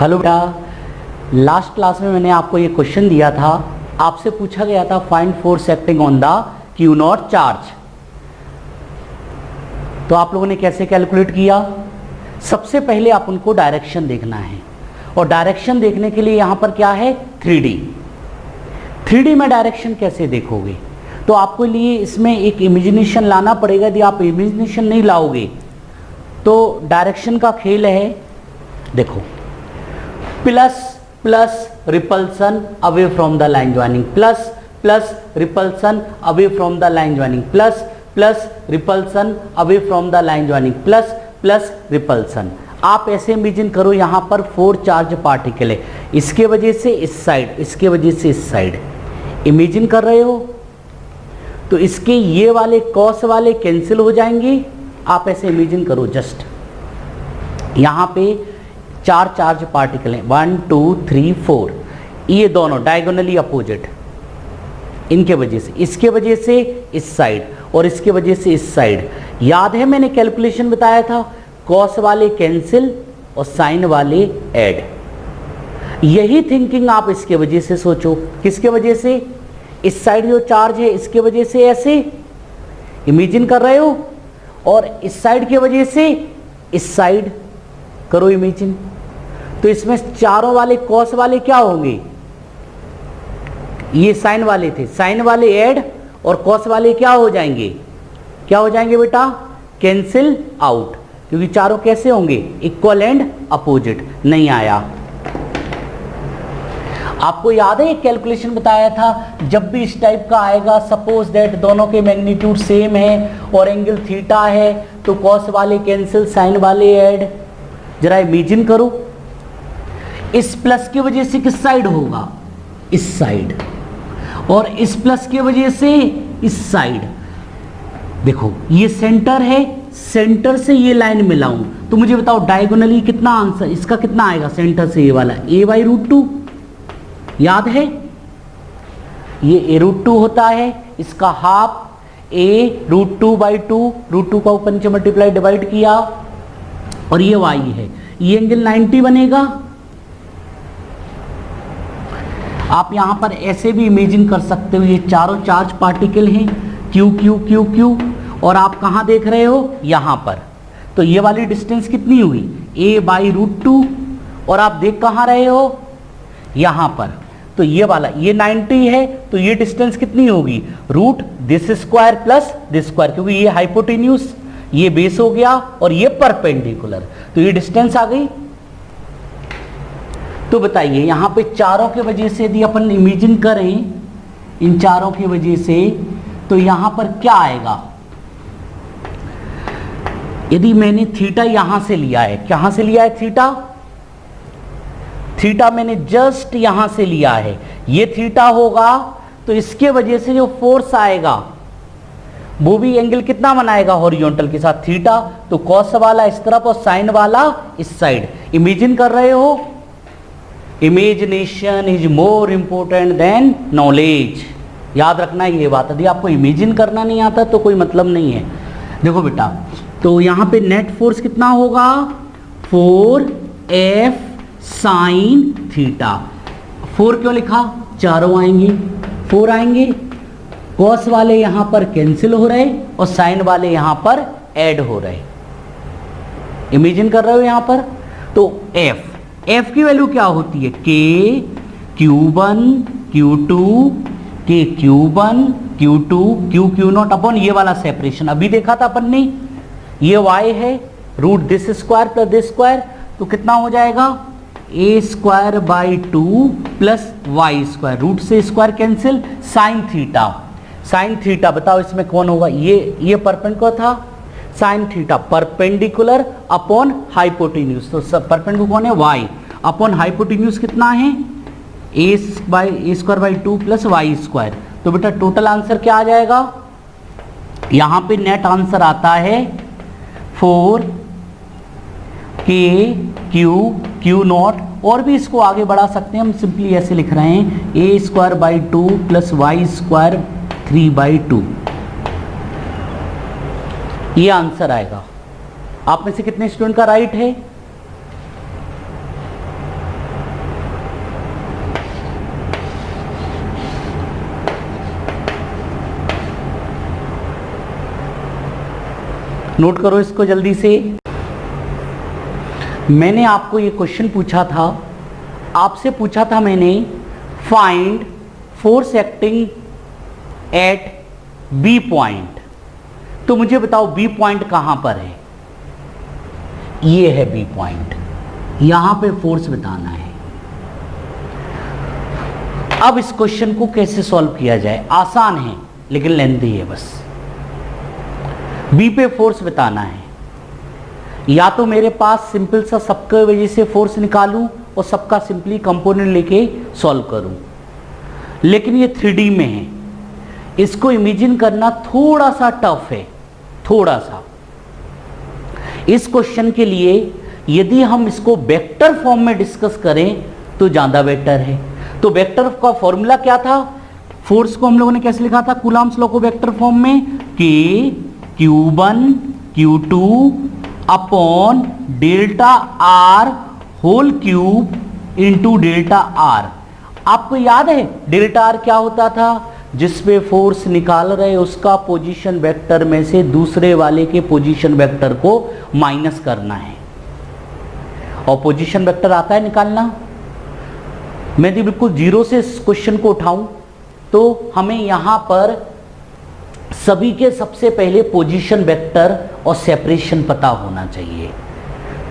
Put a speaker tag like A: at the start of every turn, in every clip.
A: Hello बेटा, last class में मैंने आपको ये क्वेश्चन दिया था। आपसे पूछा गया था find force acting on the Q not charge. तो आप लोगों ने कैसे कैलकुलेट किया? सबसे पहले आप उनको डायरेक्शन देखना है, और डायरेक्शन देखने के लिए यहां पर क्या है, 3D। 3D में डायरेक्शन कैसे देखोगे? तो आपको लिए इसमें एक इमेजिनेशन लाना पड़ेगा। यदि आप इमेजिनेशन नहीं लाओगे तो डायरेक्शन का खेल है। देखो, plus plus repulsion away from the line joining, plus plus repulsion away from the line joining, plus plus repulsion away from the line joining, plus plus repulsion. आप ऐसे इमेजिन करो, यहां पर 4 चार्ज पार्टिकल है, इसके वजह से इस साइड, इसके वजह से इस साइड। इमेजिन कर रहे हो तो इसके ये वाले कॉस वाले कैंसिल हो जाएंगे। आप ऐसे इमेजिन करो, जस्ट यहां पे 4 चार्ज पार्टिकल हैं, 1 2 3 4, ये दोनों डायगोनली अपोजिट, इनके वजह से, इसके वजह से इस साइड और इसके वजह से इस साइड। याद है मैंने कैलकुलेशन बताया था, कॉस वाले कैंसिल और साइन वाले ऐड। यही थिंकिंग आप इसके वजह से सोचो। किसके वजह से? इस साइड जो चार्ज है इसके वजह से ऐसे इमेजिन कर रहे हो, और इस साइड के वजह से इस साइड करो इमेजिन। तो इसमें चारों वाले कॉस वाले क्या होंगे? ये साइन वाले थे, साइन वाले ऐड और कॉस वाले क्या हो जाएंगे? क्या हो जाएंगे बेटा? कैंसिल आउट, क्योंकि चारों कैसे होंगे? Equal and opposite. नहीं आया। आपको याद है एक कैलकुलेशन बताया था, जब भी इस टाइप का आएगा, सपोज दैट दोनों के मैग्नीट्यूड सेम है और एंगल थीटा है, तो कॉस वाले कैंसिल, साइन वाले ऐड। जरा इमेजिन करो, इस प्लस की वजह से किस साइड होगा? इस साइड, और इस प्लस की वजह से इस साइड। देखो ये सेंटर है, सेंटर से ये लाइन मिलाऊं तो मुझे बताओ डायगोनली कितना आंसर, इसका कितना आएगा सेंटर से? ये वाला a/√2, याद है ये a√2 होता है, इसका हाफ a√2/2, √2 का ऊपर नीचे मल्टीप्लाई डिवाइड किया, और ये y है, ये एंगल 90 बनेगा। आप यहां पर ऐसे भी इमेजिन कर सकते हो, ये चारों चार्ज पार्टिकल हैं, q q q q, और आप कहां देख रहे हो? यहां पर। तो ये वाली डिस्टेंस कितनी हुई? a/√2, और आप देख कहां रहे हो? यहां पर। तो ये वाला, ये 90 है, तो ये डिस्टेंस कितनी होगी? Root this square plus this square, क्योंकि ये हाइपोटेन्यूज, ये बेस हो गया और ये परपेंडिकुलर, तो ये डिस्टेंस आ गई। तो बताइए यहां पे चारों के वजह से यदि अपन इमेजिन करें, इन चारों की वजह से, तो यहां पर क्या आएगा? यदि मैंने थीटा यहां से लिया है, कहां से लिया है थीटा? थीटा मैंने जस्ट यहां से लिया है, ये थीटा होगा, तो इसके वजह से जो फोर्स आएगा वो भी एंगल कितना बनाएगा? हॉरिजॉन्टल के साथ थीटा। तो कॉस वाला इस तरफ और साइन वाला इस साइड। इमेजिन कर रहे हो? Imagination is more important than knowledge. याद रखना ये बात। यदि आपको इमेजिन करना नहीं आता तो कोई मतलब नहीं है। देखो बेटा, तो यहां पे नेट फोर्स कितना होगा? 4F sine theta. 4 क्यों लिखा? चारों आएंगे, 4 आएंगे, कॉस वाले यहां पर कैंसिल हो रहे और साइन वाले यहां पर ऐड हो रहे। इमेजिन कर रहे हो यहां पर? तो F की वैल्यू क्या होती है? K Q1 Q2 K Q1 Q2 Q0 upon ये वाला सेपरेशन अभी देखा था अपन ने, ये y है, root this square plus this square, तो कितना हो जाएगा? a²/2 प्लस y², रूट से square cancel, sine theta. Sine theta बताओ इसमें कौन होगा? ये परपेंडिकुलर था, sine theta perpendicular upon hypotenuse, तो परपेंडिकुलर कौन है? y अपॉन हाइपोटेन्यूज कितना है? a²/2 plus y²। तो बेटा टोटल आंसर क्या आ जाएगा? यहां पे नेट आंसर आता है 4K Q0, और भी इसको आगे बढ़ा सकते हैं हम, सिंपली ऐसे लिख रहे हैं a²/2 प्लस y² 3/2। ये आंसर आएगा। आप में से कितने स्टूडेंट का राइट है? नोट करो इसको जल्दी से। मैंने आपको ये क्वेश्चन पूछा था, आपसे पूछा था मैंने, find force acting at B point. तो मुझे बताओ बी पॉइंट कहां पर है? ये है बी पॉइंट, यहां पे फोर्स बताना है। अब इस क्वेश्चन को कैसे सॉल्व किया जाए? आसान है लेकिन लेंथी है। बस बी पे फोर्स बताना है, या तो मेरे पास सिंपल सा सबके वजह से फोर्स निकालूं और सबका सिंपली कंपोनेंट लेके सॉल्व करूं, लेकिन ये 3D में है, इसको इमेजिन करना थोड़ा सा टफ है, थोड़ा सा। इस क्वेश्चन के लिए यदि हम इसको वेक्टर फॉर्म में डिस्कस करें तो ज़्यादा बेटर है। तो वेक्टर का फॉर्मूला क्या था? फोर्स को हम लोगों ने कैसे लिखा था कूलम्ब्स लॉ को वेक्टर फॉर्म में? कि Q1 Q2 upon delta R whole cube into delta R. आपको याद है डेल्टा आर क्या होता था? जिस पे फोर्स निकाल रहे उसका पोजीशन वेक्टर में से दूसरे वाले के पोजीशन वेक्टर को माइनस करना है, और पोजीशन वेक्टर आता है निकालना। मैं यदि बिल्कुल जीरो से इस क्वेश्चन को उठाऊं तो हमें यहां पर सभी के सबसे पहले पोजीशन वेक्टर और सेपरेशन पता होना चाहिए।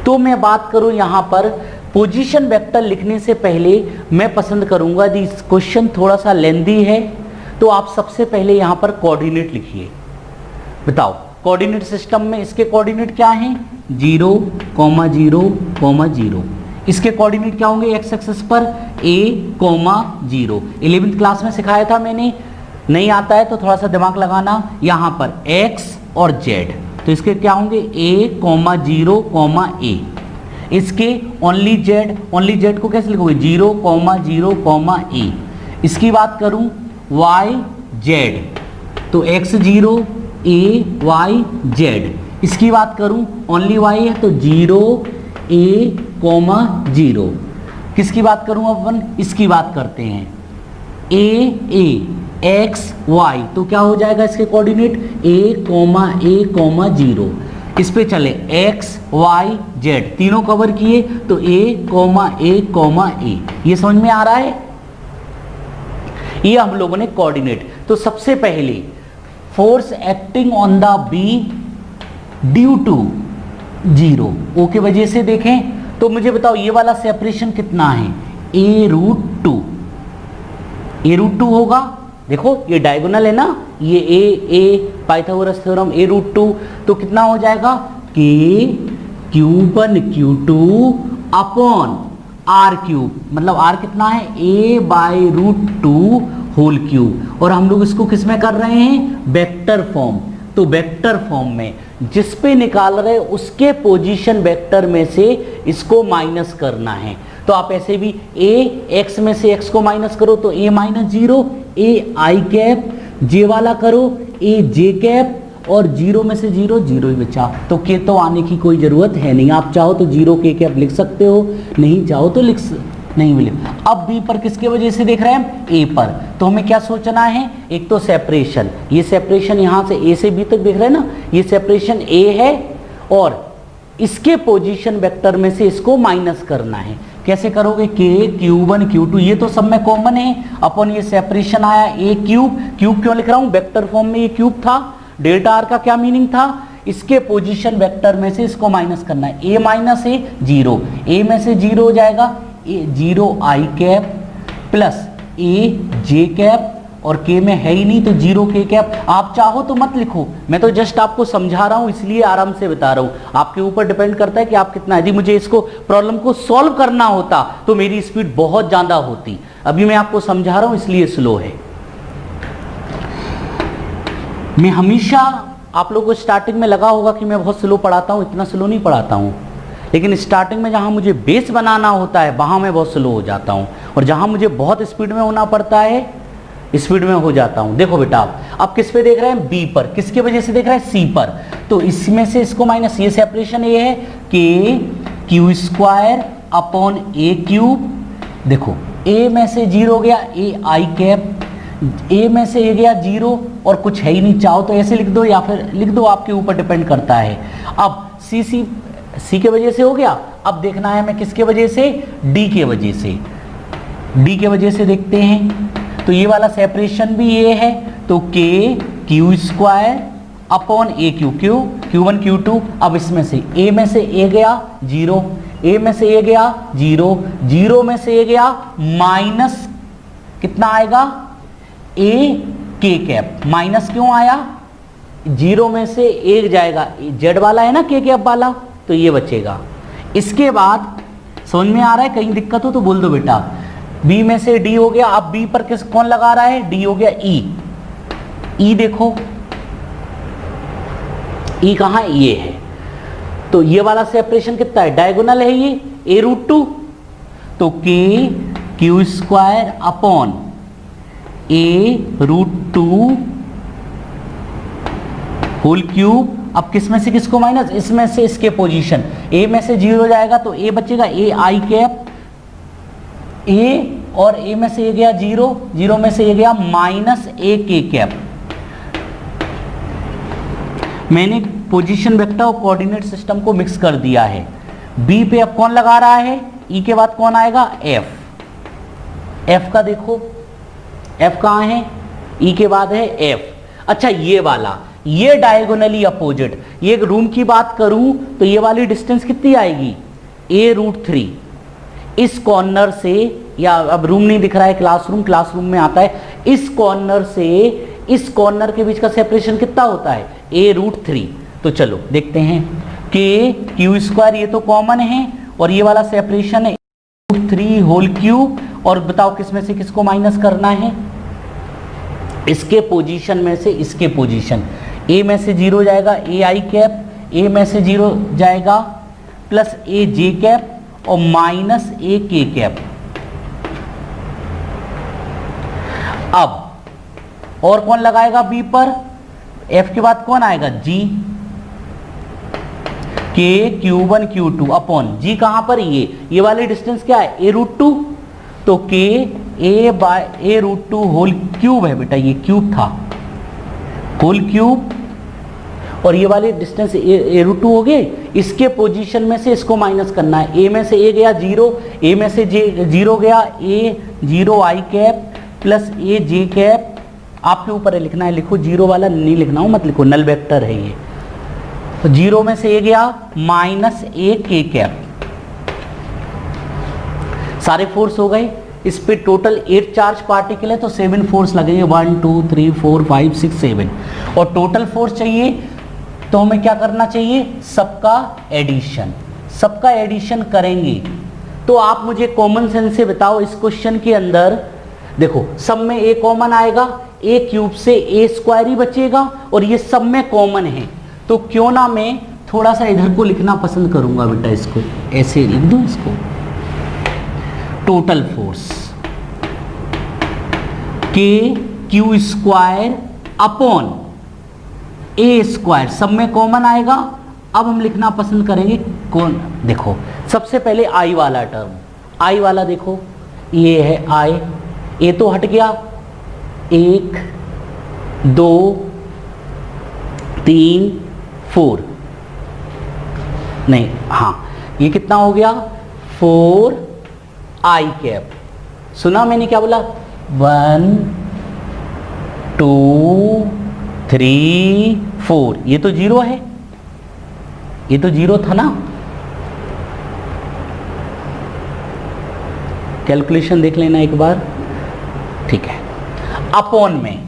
A: तो मैं बात करूं यहां पर पोजीशन वेक्टर लिखने से पहले मैं पसंद करूंगा, यदि क्वेश्चन थोड़ा सा लेंथी है तो आप सबसे पहले यहां पर कोऑर्डिनेट लिखिए। बताओ कोऑर्डिनेट सिस्टम में इसके कोऑर्डिनेट क्या हैं? 0, 0, 0। इसके कोऑर्डिनेट क्या होंगे एक्स एक्सिस पर? a, 0। 11th क्लास में सिखाया था मैंने, नहीं आता है तो थोड़ा सा दिमाग लगाना। यहां पर x और z, तो इसके क्या होंगे? a, 0, a। इसके ओनली z को कैसे लिखोगे? 0, 0, a। इसकी बात करूं y z, तो x 0 a y z। इसकी बात करूं ओनली y है तो 0 a 0। किसकी बात करूं अपन? इसकी बात करते हैं a x y, तो क्या हो जाएगा इसके कोऑर्डिनेट? a 0। इस पे चले x y z, तीनों कवर किए तो a, ये समझ में आ रहा है? ये हम लोगों ने कोऑर्डिनेट। तो सबसे पहले force acting on the B due to 0 O के वजह से देखें तो मुझे बताओ ये वाला सेपरेशन कितना है? a√2 होगा। देखो ये डायगोनल है ना, ये a पाइथागोरस थ्योरम a√2, तो कितना हो जाएगा? कि Q1 Q2 upon R cube, मतलब आर कितना है? a/√2 whole cube. और हम लोग इसको किस में कर रहे हैं? Vector form. तो वेक्टर फॉर्म में जिस पे निकाल रहे उसके पोजीशन वेक्टर में से इसको माइनस करना है। तो आप ऐसे भी a x में से x को माइनस करो तो a -0, a i cap, j वाला करो a j कैप, और 0 में से 0 ही बचा। तो के तो आने की कोई ज़रूरत है नहीं, आप चाहो तो 0 के कैप लिख सकते हो, नहीं चाहो तो नहीं मिले। अब b पर किसके वजह से देख रहे हैं? a पर। तो हमें क्या सोचना है? एक तो सेपरेशन, ये सेपरेशन यहाँ से a से b तक देख रहे हैं ना, ये सेपरेशन a है, और इसके पोजीशन वेक्टर में से इसको माइनस करना है। कैसे करोगे? k Q1 Q2 ये तो सब में कॉमन है, अपन ये सेपरेशन आया a क्यूब क्यों लिख रहा हूँ? वेक्टर फॉर्म में ये क्यूब था। डेल्टा आर का क्या मीनिंग था? इसके पोजीशन वेक्टर में से इसको माइनस करना है। a माइनस a 0, a में से 0 हो जाएगा, a 0 i cap plus a j cap, और k में है ही नहीं तो 0 k कैप। आप चाहो तो मत लिखो, मैं तो जस्ट आपको समझा रहा हूं इसलिए आराम से बता रहा हूं, आपके ऊपर डिपेंड करता है कि आप कितना। यदि मुझे इसको प्रॉब्लम को सॉल्व करना होता तो मेरी स्पीड बहुत ज्यादा होती, अभी मैं आपको समझा रहा हूं इसलिए स्लो है। मैं हमेशा आप लोगों को स्टार्टिंग में लगा होगा कि मैं बहुत स्लो पढ़ाता हूं, इतना स्लो नहीं पढ़ाता हूं, लेकिन स्टार्टिंग में जहां मुझे बेस बनाना होता है वहां मैं बहुत स्लो हो जाता हूं, और जहां मुझे बहुत स्पीड में होना पड़ता है स्पीड में हो जाता हूं। देखो बेटा आप किस पे देख रहे हैं? बी पर। किसके वजह से देख रहे हैं? सी पर। तो इसमें से इसको माइनस, ये सेपरेशन ये है कि Q² अपॉन a क्यूब। देखो a में से 0 गया, a i कैप, ए में से ए गया 0 और कुछ है ही नहीं, चाहो तो ऐसे लिख दो या फिर लिख दो, आपके ऊपर डिपेंड करता है। अब सी के वजह से हो गया, अब देखना है हमें किसके वजह से, डी के वजह से। डी के वजह से देखते हैं, तो ये वाला सेपरेशन भी ये है, तो के क्यू स्क्वायर अपॉन ए क्यू, Q1 Q2। अब इसमें से ए में से ए गया 0, ए में से ए गया 0, 0 में से ए गया माइनस कितना आएगा, ए के कैप। माइनस क्यों आया, 0 में से एक जाएगा, जेड वाला है ना के कैप वाला, तो ये बचेगा। इसके बाद समझ में आ रहा है, कहीं दिक्कत हो तो बोल दो बेटा। बी में से डी हो गया, अब बी पर कौन लगा रहा है, डी हो गया ई। ई देखो, ई कहाँ, ये है, तो ये वाला सेपरेशन कितना है, डायगोनल है ये, a√2, तो K q square upon a√2 whole cube. अब किस में से किसको माइनस, इसमें से इसके पोजीशन, ए में से 0 जाएगा तो ए बचेगा, ए आई कैप, ए और ए में से ये गया 0, 0 में से ये गया माइनस ए के कैप। मैंने पोजीशन वेक्टर और कोऑर्डिनेट सिस्टम को मिक्स कर दिया है। बी पे अब कौन लगा रहा है, ई के बाद कौन आएगा, एफ। एफ का देखो, एफ कहाँ है, ई के बाद है एफ। अच्छा ये वाला, ये डायगोनली अपोजिट, ये रूम की बात करूं तो ये वाली डिस्टेंस कितनी आएगी, a√3। इस कॉर्नर से, या अब रूम नहीं दिख रहा है, क्लासरूम में आता है, इस कॉर्नर से इस कॉर्नर के बीच का सेपरेशन कितना होता है, a√3। तो चलो देखते हैं कि क्यू स्क्वायर ये तो कॉमन है और ये वाला सेपरेशन है a√3 होल क्यूब। और बताओ किस में से किसको माइनस करना है, इसके पोजीशन में से इसके पोजीशन। ए में से 0 जाएगा ए आई कैप, ए में से 0 जाएगा प्लस ए जे कैप और माइनस ए के कैप। अब और कौन लगाएगा बी पर, एफ के बाद कौन आएगा, जी, के Q1 Q2 अपॉन जी कहां पर, ये वाली डिस्टेंस क्या है, a√2, तो के ए बाय a√2 होल क्यूब है बेटा, ये क्यूब था, होल क्यूब। और ये वाली डिस्टेंस a√2 हो गए, इसके पोजीशन में से इसको माइनस करना है। ए में से ए गया 0, ए में से जे 0 गया, ए 0 आई कैप प्लस ए जे कैप। आपके ऊपर लिखना है, लिखो, 0 वाला नहीं लिखना हो, मत लिखो, नल वेक्टर है ये। तो 0 में से ए गया माइनस ए के कैप। सारे फोर्स हो गए, इस पे टोटल 8 चार्ज पार्टिकल है तो 7 फोर्स लगेंगे, 1 2 3 4 5 6 7। और टोटल फोर्स चाहिए तो हमें क्या करना चाहिए, सबका एडिशन करेंगे। तो आप मुझे कॉमन सेंस से बताओ, इस क्वेश्चन के अंदर देखो सब में ए कॉमन आएगा, ए क्यूब से ए स्क्वायर ही बचेगा और ये सब में कॉमन है, तो क्यों ना मैं थोड़ा सा इधर को लिखना पसंद करूंगा बेटा, इसको ऐसे लिख दूं, इसको टोटल फोर्स के क्यू स्क्वायर अपॉन ए स्क्वायर, सब में कॉमन आएगा। अब हम लिखना पसंद करेंगे कौन, देखो सबसे पहले आई वाला टर्म, आई वाला देखो, ये है आई, ए तो हट गया, 1 2 3 4, नहीं हाँ ये कितना हो गया, 4 आई कैप। सुना मैंने क्या बोला, 1 2 3 4, ये तो 0 है, ये तो 0 था ना, कैलकुलेशन देख लेना एक बार, ठीक है। अपॉन में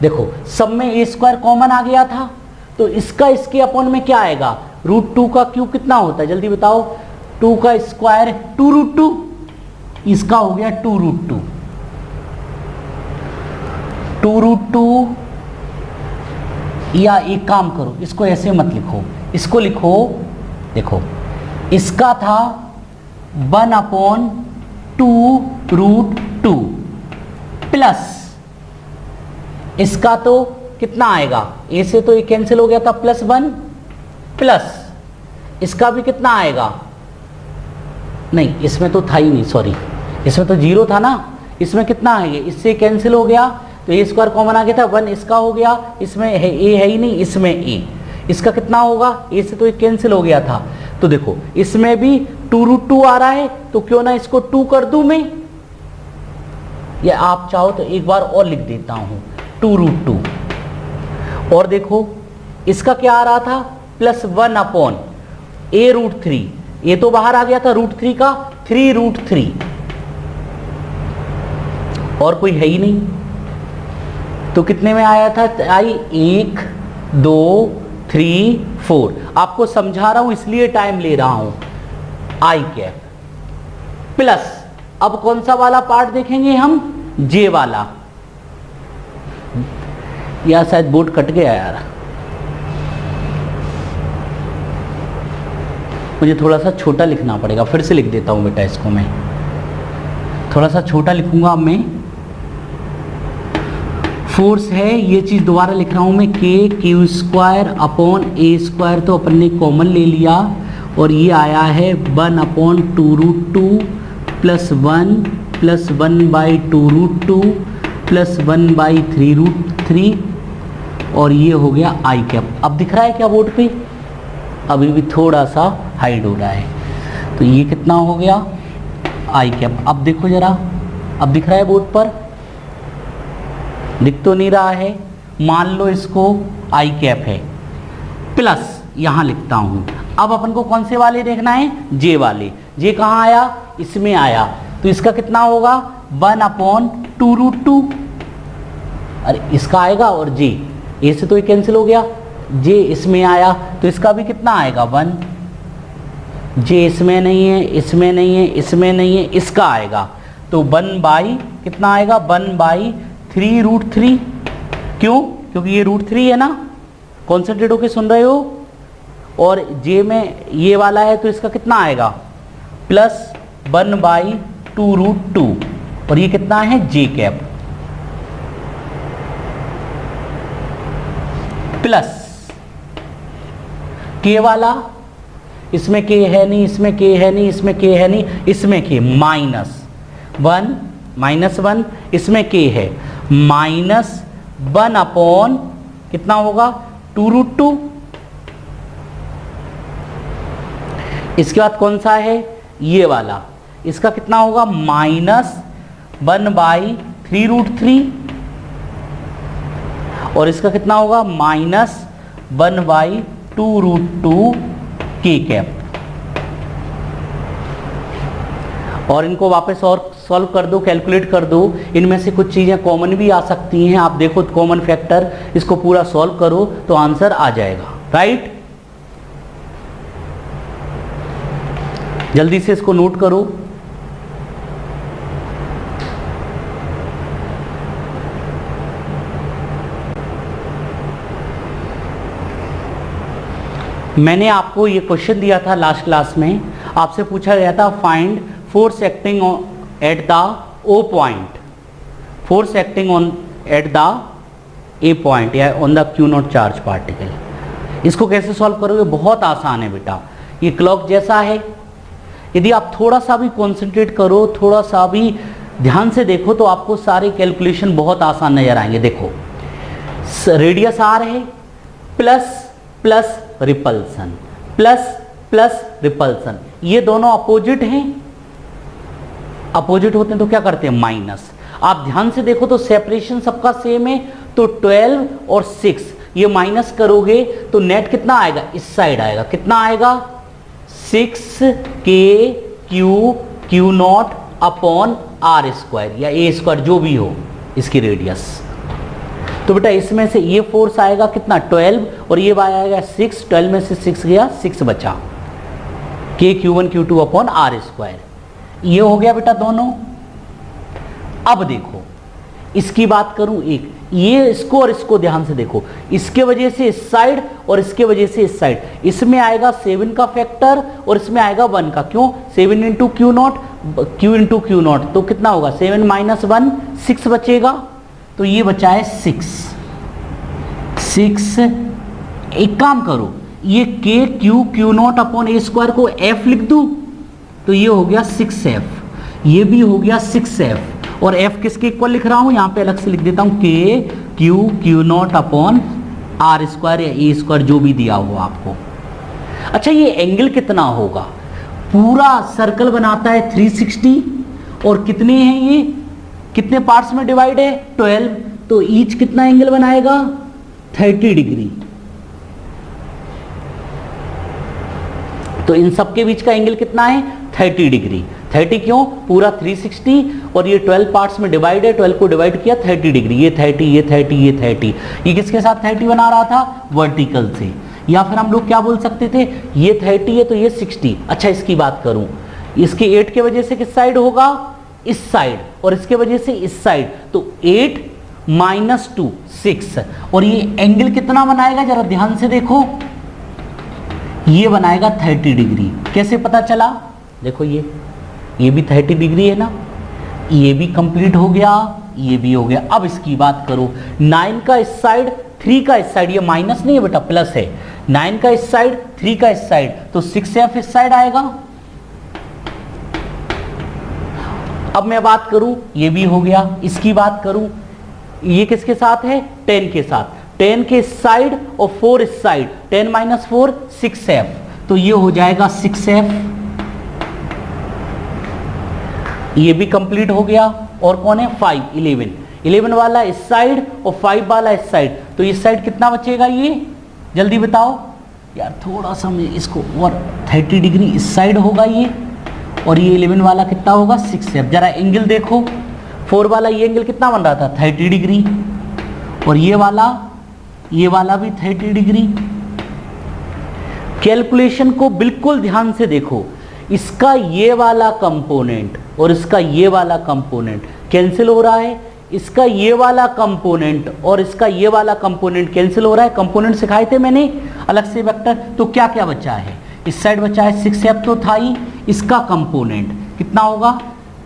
A: देखो सब में ए स्क्वायर कॉमन आ गया था, तो इसका इसके अपॉन में क्या आएगा, √2 का क्यूब कितना होता है जल्दी बताओ, 2 का स्क्वायर 2√2, इसका हो गया 2√2, 2√2। या एक काम करो, इसको ऐसे मत लिखो, इसको लिखो, देखो इसका था 1/2√2 प्लस इसका तो कितना आएगा, ए से तो ये कैंसिल हो गया था, +1 प्लस इसका भी कितना आएगा, नहीं इसमें तो था ही नहीं, सॉरी इसमें तो 0 था ना, इसमें कितना है, ये इससे कैंसिल हो गया, तो ए स्क्वायर कॉमन आ गया था, 1 इसका हो गया, इसमें है ए है ही नहीं, इसमें ए, इसका कितना होगा, ए से तो एक कैंसिल हो गया था। तो देखो इसमें भी 2√2 आ रहा है, तो क्यों ना इसको 2 कर दूं मैं, या आप चाहो तो एक बार और लिख देता हूं 2√2। और देखो इसका क्या आ रहा था, +1 अपॉन a√3, ये तो बाहर आ गया था √3 का, 3√3, और कोई है ही नहीं, तो कितने में आया था, आई 1 2 3 4। आपको समझा रहा हूं इसलिए टाइम ले रहा हूं। आई कैप प्लस, अब कौन सा वाला पार्ट देखेंगे हम, जे वाला, या शायद बोर्ड कट गया यार, मुझे थोड़ा सा छोटा लिखना पड़ेगा, फिर से लिख देता हूं बेटा इसको, मैं थोड़ा सा छोटा लिखूंगा। अब मैं फोर्स है, ये चीज दोबारा लिख रहा हूं मैं, k² अपॉन a² तो अपन ने कॉमन ले लिया, और ये आया है 1/2√2 + 1 + 1/2√2 + 1/3√3, और ये हो गया आई कैप। अब दिख रहा है क्या बोर्ड पे, अभी भी थोड़ा सा हाइड हो रहा है, तो ये कितना हो गया, आई कैप। अब देखो जरा, अब दिख रहा है बोर्ड पर, दिख तो नहीं रहा है, मान लो इसको आई कैप है, प्लस यहां लिखता हूं। अब अपन को कौन से वाले देखना है, जे वाले, जे कहां आया, इसमें आया, तो इसका कितना होगा, 1/2√2, अरे इसका आएगा, और जे, ए से तो ये कैंसिल हो गया, जे इसमें आया, तो इसका भी कितना आएगा, 1, जे इसमें नहीं है, इसमें नहीं है, इसमें नहीं है, इसका आएगा, तो 1 कितना आएगा, 1/3√3। क्यों, क्योंकि ये √3 है ना, कॉन्सेंट्रेट होके सुन रहे हो, और जे में ये वाला है, तो इसका कितना आएगा, +1/2√2, और ये कितना है, जे कैप, प्लस के वाला, इसमें के है नहीं, इसमें के है नहीं, इसमें के है नहीं, इसमें के -1, इसमें के है -1 अपॉन कितना होगा, 2√2। इसके बाद कौन सा है, ये वाला, इसका कितना होगा, -1/3√3, और इसका कितना होगा, -1/2√2 के कैप। और इनको वापस और सॉल्व कर दो, कैलकुलेट कर दो, इनमें से कुछ चीज़ें कॉमन भी आ सकती हैं, आप देखो कॉमन फैक्टर, इसको पूरा सॉल्व करो तो आंसर आ जाएगा, राइट। जल्दी से इसको नोट करो। मैंने आपको ये क्वेश्चन दिया था लास्ट क्लास में, आपसे पूछा गया था find force acting at the O point, force acting on at the A point या on the Q0 charge particle. इसको कैसे सॉल्व करोगे, बहुत आसान है बेटा, ये क्लॉक जैसा है, यदि आप थोड़ा सा भी कॉन्सेंट्रेट करो, थोड़ा सा भी ध्यान से देखो, तो आपको सारे कैलकुलेशन बहुत आसान नजर आएंगे। देखो रेडियस आर है, plus plus repulsion, plus plus repulsion, ये दोनों अपोजिट हैं, अपोजिट होते हैं तो क्या करते हैं, माइनस। आप ध्यान से देखो तो सेपरेशन सबका सेम है, तो 12 और 6 ये माइनस करोगे तो नेट कितना आएगा, इस साइड आएगा, कितना आएगा, 6kQ0 अपॉन r² या a² जो भी हो इसकी रेडियस। तो बेटा इसमें से ये फोर्स आएगा कितना, 12, और ये आएगा 6, 12 में से 6 गया, 6 बचा, kQ1 Q2 अपॉन r²। ये हो गया बेटा दोनों। अब देखो इसकी बात करूं, एक ये इसको और इसको ध्यान से देखो, इसके वजह से इस साइड और इसके वजह से इस साइड, इसमें आएगा 7 का फैक्टर और इसमें आएगा 1 का, क्यों, 7 × Q0, Q × Q0, तो कितना होगा, 7 - 1 6 बचेगा, तो ये बचा है 6। एक काम करो, ये kQ0 अपॉन a² को f लिख दूं, तो ये हो गया 6f, ये भी हो गया 6f, और एफ किसके इक्वल लिख रहा हूं, यहां पे अलग से लिख देता हूं K q not upon R square या ए स्क्वायर जो भी दिया हुआ आपको। अच्छा ये एंगल कितना होगा, पूरा सर्कल बनाता है 360 और कितने हैं ये, कितने पार्ट्स में डिवाइड है 12, तो ईच कितना एंगल बनाएगा 30 डिग्री। तो इन सब के बीच का एंगल कितना है 30 डिग्री। 30 क्यों, पूरा 360 और ये 12 पार्ट्स में डिवाइड है, 12 को डिवाइड किया 30 डिग्री, ये 30 ये 30 ये 30, ये किसके साथ 30 बना रहा था, वर्टिकल से। या फिर हम लोग क्या बोल सकते थे, ये 30 है तो ये 60। अच्छा इसकी बात करूं, इसके 8 के वजह से किस साइड होगा, इस साइड, और इसके वजह से इस साइड, तो 8 - 2 6, और ये एंगल कितना बनाएगा जरा ध्यान से देखो, ये बनाएगा 30 डिग्री। कैसे पता चला, देखो ये भी 30 डिग्री है ना, ये भी कंप्लीट हो गया, ये भी हो गया। अब इसकी बात करो, 9 का इस साइड 3 का इस साइड, ये माइनस नहीं है बेटा प्लस है, 9 का इस साइड 3 का इस साइड, तो 6f इस साइड आएगा। अब मैं बात करूं, ये भी हो गया। इसकी बात करूं, ये किसके साथ है 10 के साथ, 10 के इस साइड और 4 इस साइड, 10 - 4 6f, तो ये हो जाएगा 6f, ये भी कंप्लीट हो गया। और कौन है 5 11 वाला इस साइड और 5 वाला इस साइड, तो इस साइड कितना बचेगा, ये जल्दी बताओ यार, थोड़ा सा मैं इसको, और 30 डिग्री इस साइड होगा ये, और ये 11 वाला कितना होगा 6f। जरा एंगल देखो, 4 वाला ये एंगल कितना बन रहा था 30 डिग्री, और ये वाला भी 30 डिग्री। कैलकुलेशन को बिल्कुल ध्यान से देखो, इसका ये वाला कंपोनेंट और इसका ये वाला कंपोनेंट कैंसिल हो रहा है, इसका ये वाला कंपोनेंट और इसका ये वाला कंपोनेंट कैंसिल हो रहा है। कंपोनेंट सिखाए थे मैंने अलग से वेक्टर, तो क्या क्या बचा है, इस साइड बचा है 6f तो था ही, इसका कंपोनेंट कितना होगा,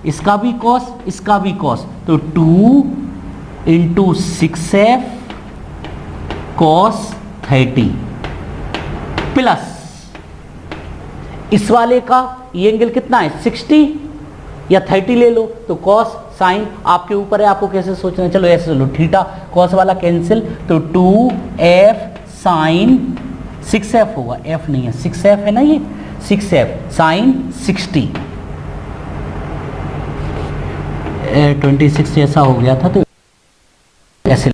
A: इसका भी कॉस इसका भी कॉस, तो 2 × 6f cos 30 प्लस इस वाले का ये एंगल कितना है 60 या 30 ले लो, तो कॉस साइन आपके ऊपर है, आपको कैसे सोचना है। चलो ऐसे चलो, थीटा कॉस वाला कैंसिल, तो 2f sin 6f होगा, f नहीं है 6f है ना, ये 6f sin 60 26 जैसा हो गया था, तो ऐसे,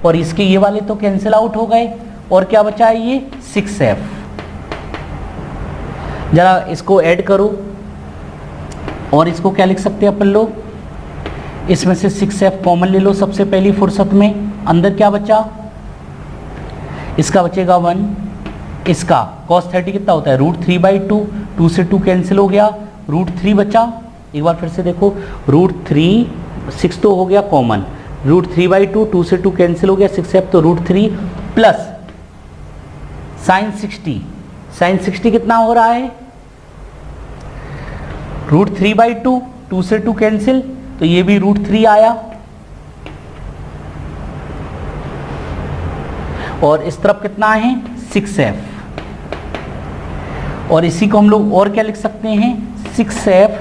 A: और इसके ये वाले तो कैंसिल आउट हो गए, और क्या बचा है ये 6f। जरा इसको ऐड करो, और इसको क्या लिख सकते हैं अपन लोग, इसमें से 6f कॉमन ले लो सबसे पहली फुर्सत में, अंदर क्या बचा, इसका बचेगा 1, इसका cos 30 कितना होता है √3/2, 2 से 2 कैंसिल हो गया, √3 बचा। एक बार फिर से देखो, √3 6 तो हो गया कॉमन, √3/2, 2 से 2 कैंसिल हो गया, 6f तो √3 प्लस sin 60, sin 60 कितना हो रहा है √3/2, 2 से 2 कैंसिल, तो ये भी √3 आया, और इस तरफ कितना है 6f, और इसी को हम लोग और क्या लिख सकते हैं 6f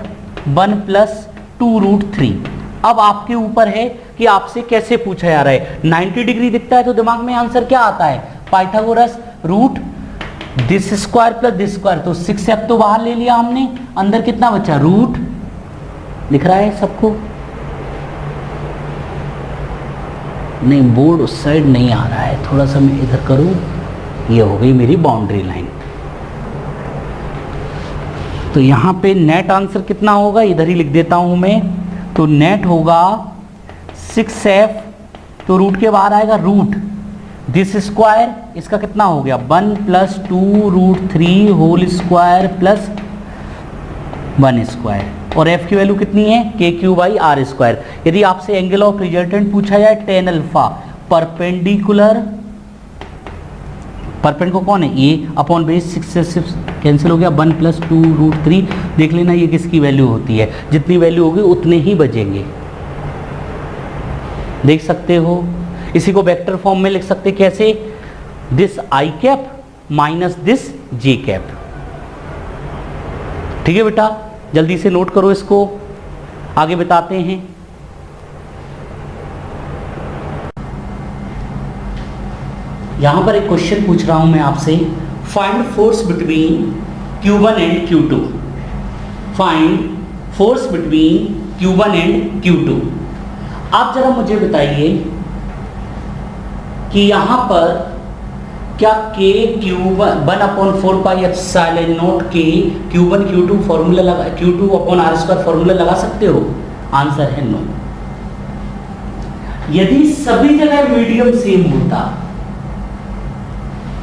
A: 1 + 2√3। अब आपके ऊपर है कि आपसे कैसे पूछा जा रहा है। 90 डिग्री दिखता है तो दिमाग में आंसर क्या आता है, Pythagoras root this square plus this square, तो 6f तो बाहर ले लिया हमने, अंदर कितना बचा रूट, दिख रहा है सबको, नहीं बोर्ड उस साइड नहीं आ रहा है, थोड़ा सा मैं इधर करूं, ये हो गई मेरी बाउंड्री लाइन। तो यहाँ पे नेट आंसर कितना होगा, इधर ही लिख देता हूं मैं, तो नेट होगा 6f, तो रूट के बाहर आएगा रूट दिस स्क्वायर, इसका कितना हो गया 1 + 2√3 होल स्क्वायर प्लस 1 स्क्वायर, और f की वैल्यू कितनी है KQ/r²। यदि आपसे एंगल ऑफ रिजल्टेंट पूछा जाए tan अल्फा परपेंडिकुलर, को कौन है a अपॉन बेस 6 से 6 कैंसिल हो गया, 1 + 2√3, देख लेना ये किसकी वैल्यू होती है, जितनी वैल्यू होगी उतने ही बचेंगे, देख सकते हो। इसी को वेक्टर फॉर्म में लिख सकते कैसे, this i cap minus this j cap. ठीक है बेटा, जल्दी से नोट करो इसको, आगे बताते हैं। यहां पर एक क्वेश्चन पूछ रहा हूं मैं आपसे, find force between Q1 and Q2। Find force between Q1 and Q2। आप जरा मुझे बताइए कि यहां पर क्या K Q1 1/4πε0 K Q1 Q2 formula लगा, Q2/r² फॉर्मूला लगा सकते हो? आंसर है नो। यदि सभी जगह मीडियम सेम होता,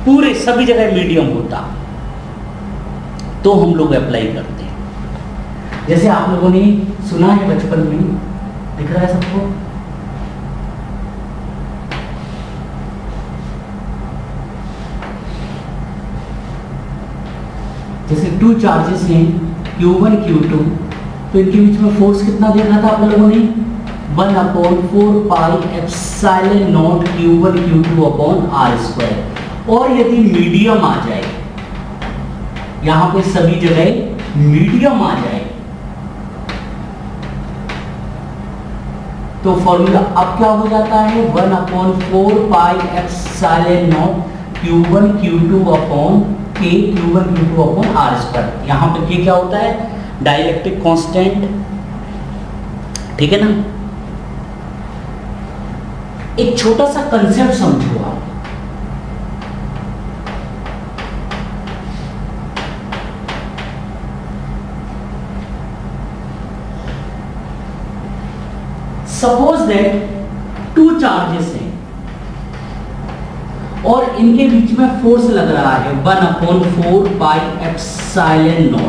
A: पूरे सभी जगह मीडियम होता, तो हम लोग अप्लाई करते। जैसे आप लोगों ने सुना है बचपन में, दिख रहा है सबको, जैसे 2 चार्जेस हैं Q1 Q2, तो इनके बीच में फोर्स कितना देखा था आप लोगों ने? 1/4πε0 Q1 Q2/r²। और यदि मीडियम आ जाए, यहां पे सभी जगह मीडियम आ जाए, तो फॉर्मूला अब क्या हो जाता है? 1/4πε0 Q1 Q2/K Q1 Q2/r²। यहां पे K क्या होता है? डाइलेक्ट्रिक कांस्टेंट, ठीक है ना। एक छोटा सा कंसेप्ट समझो आप। सपोज दैट 2 चार्जेस हैं और इनके बीच में फोर्स लग रहा है 1/4πε0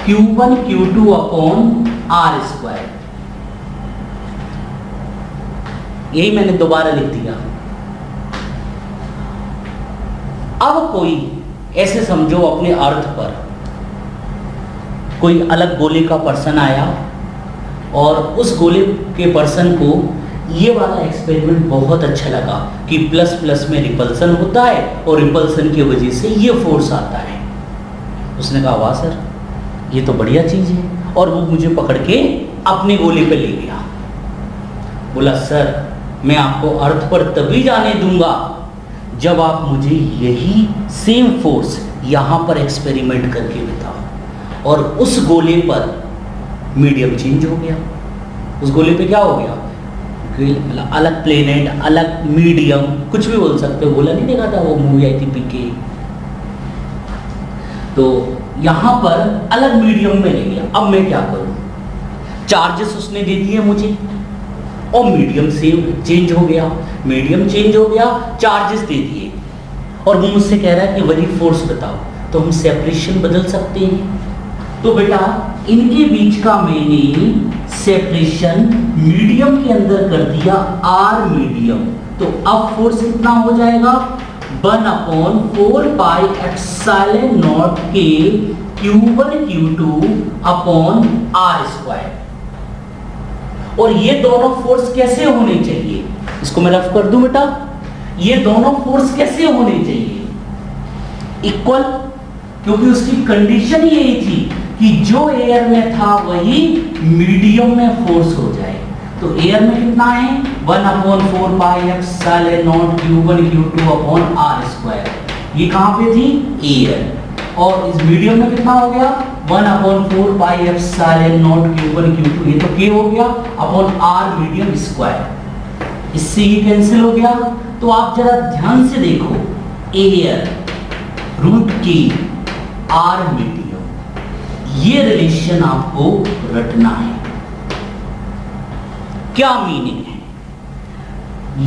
A: Q1 Q2/r²। यही मैंने दोबारा लिख दिया। अब कोई ऐसे समझो अपने अर्थ पर कोई अलग गोले का पर्सन आया और उस गोले के पर्सन को ये वाला एक्सपेरिमेंट बहुत अच्छा लगा कि प्लस प्लस में रिपल्सन होता है और रिपल्सन की वजह से ये फोर्स आता है। उसने कहा वाह सर, ये तो बढ़िया चीज़ है, और वो मुझे पकड़ के अपने गोले पे ले गया। बोला सर मैं आपको अर्थ पर तभी जाने दूंगा जब आप मुझे यही सेम फोर्स यहाँ पर एक्सपेरिमेंट करके बताओ। और उस गोले पर मीडियम चेंज हो गया। उस गोले पे क्या हो गया? अलग प्लेनेट, अलग मीडियम, कुछ भी बोल सकते हो। बोला नहीं देखा था वो मूवी आई थी पीके, तो यहां पर अलग मीडियम में ले गया। अब मैं क्या करूं? चार्जेस उसने दे दिए मुझे और मीडियम से चेंज हो गया, मीडियम चेंज हो गया, चार्जेस दे दिए, और वो मुझसे कह रहा है कि वही फोर्स बताओ। तो हम सेपरेशन बदल सकते हैं। तो बेटा इनके बीच का मैंने सेपरेशन मीडियम के अंदर कर दिया, आर मीडियम। तो अब फोर्स कितना हो जाएगा? 1/4πε0 K Q1 Q2/r²। और ये दोनों फोर्स कैसे होने चाहिए? इसको मैं रफ कर दूं बेटा। ये दोनों फोर्स कैसे होने चाहिए? इक्वल, क्योंकि उसकी कंडीशन यही थी कि जो एयर में था वही मीडियम में फोर्स हो जाए। तो एयर में कितना है? 1/4πε0 Q1 Q2/r²। ये कहां पे थी? एयर। और इस मीडियम में कितना हो गया? 1/4πε0 Q1 Q2, ये तो K हो गया, अपॉन R मीडियम स्क्वायर। इससे ये कैंसिल हो गया। तो आप जरा ध्यान से देखो, एयर √K R मीडियम, ये रिलेशन आपको रटना है। क्या मीनिंग है?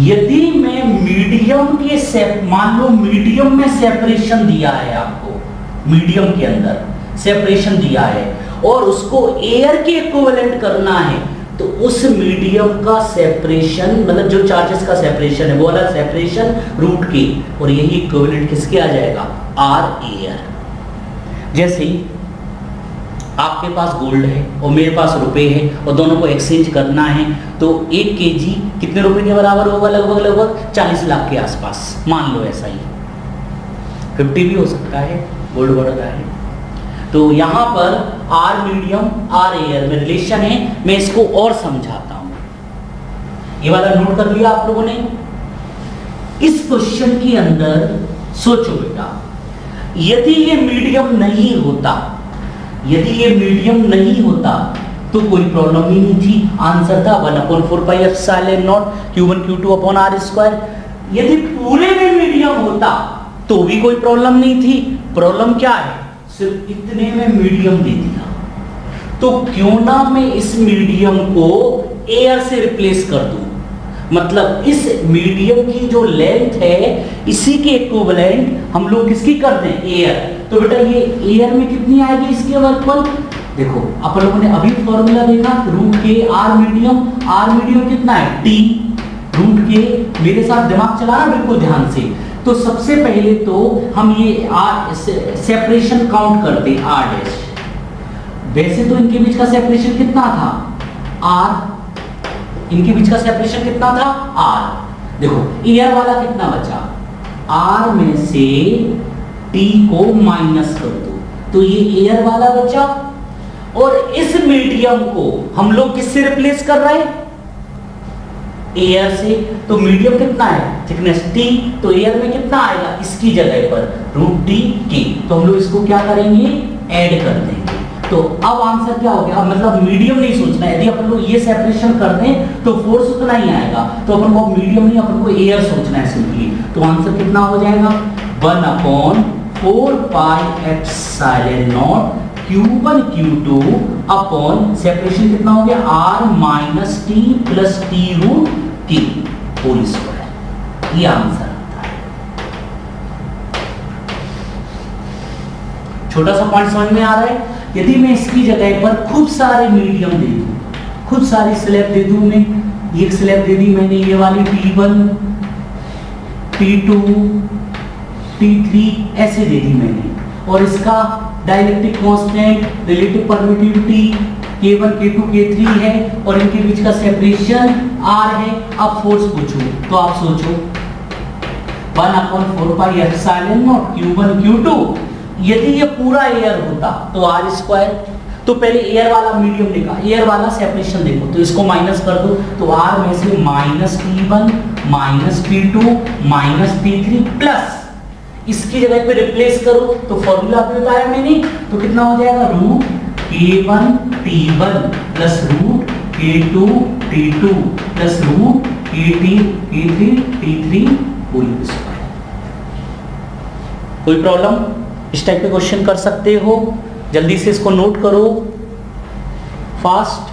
A: यदि मैं मीडियम के मान लो मीडियम में सेपरेशन दिया है आपको, मीडियम के अंदर सेपरेशन दिया है और उसको एयर के इक्विवेलेंट करना है, तो उस मीडियम का सेपरेशन, मतलब जो चार्जेस का सेपरेशन है वो वाला सेपरेशन √K, और यही इक्विवेलेंट किसके आ जाएगा? R air. जैसे ही आपके पास गोल्ड है और मेरे पास रुपए है और दोनों को एक्सचेंज करना है, तो 1 kg कितने रुपए के बराबर होगा? लगभग 40 लाख के आसपास, मान लो ऐसा ही, 50 भी हो सकता है, गोल्ड बढ़ रहा है। तो यहां पर R मीडियम R एयर में रिलेशन है। मैं इसको और समझाता हूं। ये वाला नोट कर लिया आप लोगों ने? इस क्वेश्चन के अंदर सोचो बेटा, यदि ये मीडियम नहीं होता, यदि ये मीडियम नहीं होता तो कोई प्रॉब्लम ही नहीं थी। आंसर था 1/4πε0 Q1 Q2 upon R square. यदि पूरे में मीडियम होता तो भी कोई प्रॉब्लम नहीं थी। प्रॉब्लम क्या है, सिर्फ इतने में मीडियम दे दिया, तो क्यों ना मैं इस मीडियम को एयर से रिप्लेस कर दूं। मतलब इस मीडियम की जो लेंथ है इसी के इक्विवेलेंट हम लोग किसकी कर दें, एयर। तो बेटा ये एयर में कितनी आएगी इसके वर्गफल, देखो अपन लोगों ने अभी फॉर्मूला देखा, रूट के आर मीडियम कितना है टी, रूट के, मेरे साथ दिमाग चलाना बिल्कुल ध्यान से। तो सबसे पहले तो हम ये आर सेपरेशन काउंट करते आर डैश। वैसे तो इनके बीच का सेपरेशन कितना था आर, इनके बीच का सेपरेशन कितना था आर। देखो एयर वाला कितना बचा, आर में से टी को माइनस कर दो तो ये एयर वाला बचा। और इस मीडियम को हम लोग किससे रिप्लेस कर रहे हैं, एयर से। तो मीडियम कितना है, थिकनेस टी, तो एयर में कितना आएगा इसकी जगह पर रूट टी के। तो हम लोग इसको क्या करेंगे, ऐड कर देंगे। तो अब आंसर क्या हो गया, अब मतलब मीडियम नहीं सोचना है। यदि अपन लोग ये सेपरेशन कर दें तो फोर्स उतना ही आएगा, तो अपन को मीडियम नहीं, अपन को एयर सोचना है सिंपली। तो आंसर कितना हो जाएगा 1/4πε0 Q1 Q2 अपॉन सेपरेशन कितना हो गया R minus T plus T root T whole square. ये आंसर आता है। छोटा सा पॉइंट समझ में आ रहा है। यदि मैं इसकी जगह पर खूब सारे मीडियम दे दूं, खूब सारी स्लैब दे दूं, मैं एक स्लैब दे दी मैंने ये वाली T1 T2 T3 ऐसे दे दी मैंने, और इसका dielectric constant relative permittivity K1 K2 K3 है, और इनके बीच का सेपरेशन R है। अब फोर्स पूछो तो आप सोचो 1/4πε0 Q1 Q2। यदि ये पूरा एयर होता तो आर स्क्वायर, तो पहले एयर वाला मीडियम देखा, एयर वाला सेपरेशन देखो, तो इसको माइनस कर दो तो आर में से minus T1 minus T2 minus T3 plus इसकी जगह पे रिप्लेस करो तो फॉर्मूला पे बताया मैंने, तो कितना हो जाएगा root K1 T1 plus root K2 T2 plus root K3 T3 whole square. कोई प्रॉब्लम, इस टाइप के क्वेश्चन कर सकते हो, जल्दी से इसको नोट करो फास्ट।